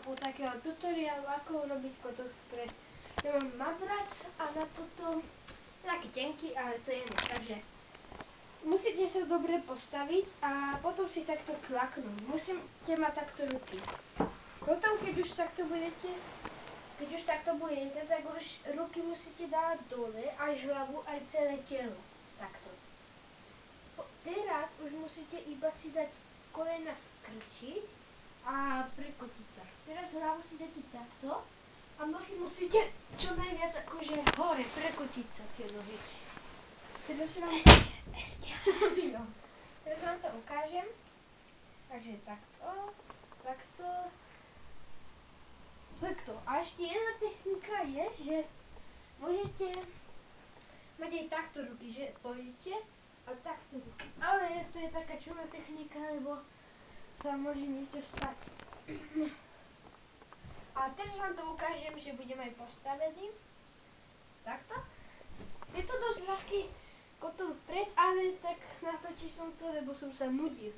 chápu takého tutoriálu, ako urobiť kotol vpred. Ja mám madrac a na toto taký tenký, ale to je jedno. Takže musíte sa dobre postaviť a potom si takto klaknúť. Musíte mať takto ruky. Potom, keď už takto budete, tak už ruky musíte dávať dole, aj hlavu, aj celé telo. Takto. Teraz už musíte iba si dať kolena skrčiť a prekotiť sa. Teraz hlavu si dáte takto a nohy musíte čo najviac akože hore prekotiť sa tie nohy. Teraz vám to ukážem. Takže takto, takto, takto. A ešte jedna technika je, že môžete mať aj takto ruky, že pôjdete a takto ruky. Ale to je taká čudná technika, lebo sa môže niečo stať. A teraz vám to ukážem, že budem aj postavený. Takto. Je to dosť ľahký kotol vpred, ale tak natočil som to, lebo som sa nudil.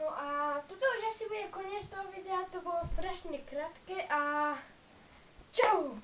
No a toto už asi bude koniec toho videa, to bolo strašne krátke a čau!